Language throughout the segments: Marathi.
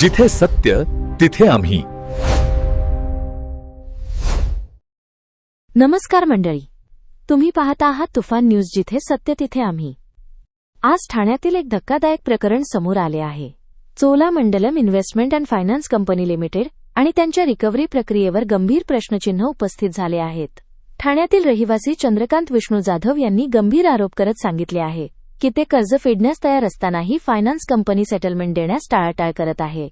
जिथे सत्य तिथे आम्ही. नमस्कार मंडळी, तुम्ही पाहता आहात तुफान न्यूज, जिथे सत्य तिथे आम्ही. आज ठाण्यातील एक धक्कादायक प्रकरण समोर आले आहे. Cholamandalam investment and finance company limited आणि त्यांच्या रिकव्हरी प्रक्रियेवर गंभीर प्रश्नचिन्ह उपस्थित झाले आहेत. ठाण्यातील रहिवासी चंद्रकांत विष्णू जाधव यांनी गंभीर आरोप करत सांगितले आहे की ते कर्ज फेडण्यास तयार असतानाही फायनान्स कंपनी सेटलमेंट देण्यास टाळाटाळ करत आहे.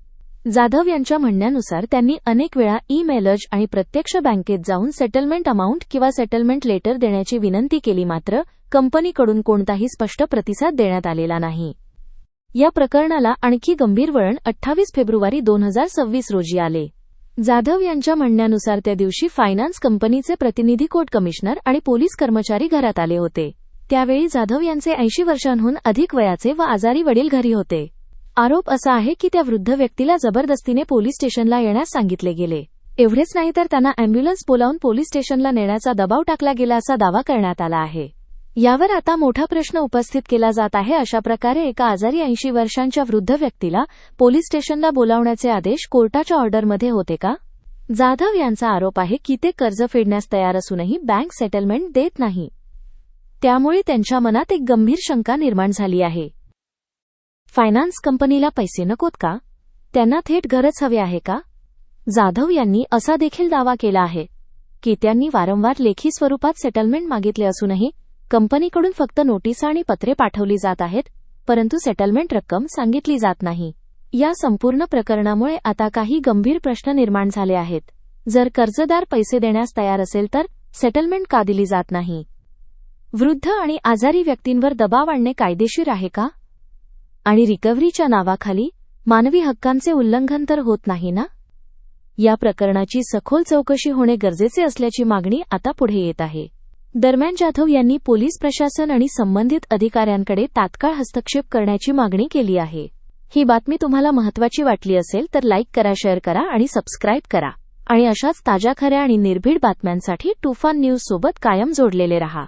जाधव यांच्या म्हणण्यानुसार त्यांनी अनेक वेळा ई-मेल अर्ज आणि प्रत्यक्ष बँकेत जाऊन सेटलमेंट अमाउंट किंवा सेटलमेंट लेटर देण्याची विनंती केली, मात्र कंपनीकडून कोणताही स्पष्ट प्रतिसाद देण्यात आलेला नाही. या प्रकरणाला आणखी गंभीर वळण 28 फेब्रुवारी 2026 रोजी आले. जाधव यांच्या म्हणण्यानुसार त्या दिवशी फायनान्स कंपनीचे प्रतिनिधी, कोर्ट कमिशनर आणि पोलीस कर्मचारी घरात आले होते. त्यावेळी जाधव यांचे 80 वर्षांहून अधिक वयाचे व आजारी वडील घरी होते. आरोप असा आहे की त्या वृद्ध व्यक्तीला जबरदस्तीने पोलीस स्टेशनला येण्यास सांगितले गेले. एवढेच नाही तर त्यांना अँब्युलन्स बोलावून पोलीस स्टेशनला नेण्याचा दबाव टाकला गेला, असा दावा करण्यात आला आहे. यावर आता मोठा प्रश्न उपस्थित केला जात आहे. अशा प्रकारे एका आजारी 80 वर्षांच्या वृद्ध व्यक्तीला पोलीस स्टेशनला बोलावण्याचे आदेश कोर्टाच्या ऑर्डरमध्ये होते का? जाधव यांचा आरोप आहे की ते कर्ज फेडण्यास तयार असूनही बँक सेटलमेंट देत नाही. त्यामुळे त्यांच्या मनात एक गंभीर शंका निर्माण झाली आहे. फायनान्स कंपनीला पैसे नकोत का? त्यांना थेट घरच हवे आहे का? जाधव यांनी असा देखील दावा केला आहे की त्यांनी वारंवार लेखी स्वरूपात सेटलमेंट मागितले असूनही कंपनीकडून फक्त नोटीस आणि पत्रे पाठवली जात आहेत, परंतु सेटलमेंट रक्कम सांगितली जात नाही. या संपूर्ण प्रकरणामुळे आता काही गंभीर प्रश्न निर्माण झाले आहेत. जर कर्जदार पैसे देण्यास तयार असेल तर सेटलमेंट का दिली जात नाही? वृद्ध आणि आजारी व्यक्तींवर दबाव आणणे कायदेशीर आहे का? आणि रिकव्हरीच्या नावाखाली मानवी हक्कांचे उल्लंघन तर होत नाही ना? या प्रकरणाची सखोल चौकशी होणे गरजेचे असल्याची मागणी आता पुढे येत आहे. दरम्यान जाधव यांनी पोलीस प्रशासन आणि संबंधित अधिकाऱ्यांकडे तात्काळ हस्तक्षेप करण्याची मागणी केली आहे. ही बातमी तुम्हाला महत्त्वाची वाटली असेल तर लाईक करा, शेअर करा आणि सबस्क्राईब करा. आणि अशाच ताज्या, खऱ्या आणि निर्भीड बातम्यांसाठी तुफान न्यूज सोबत कायम जोडलेले रहा.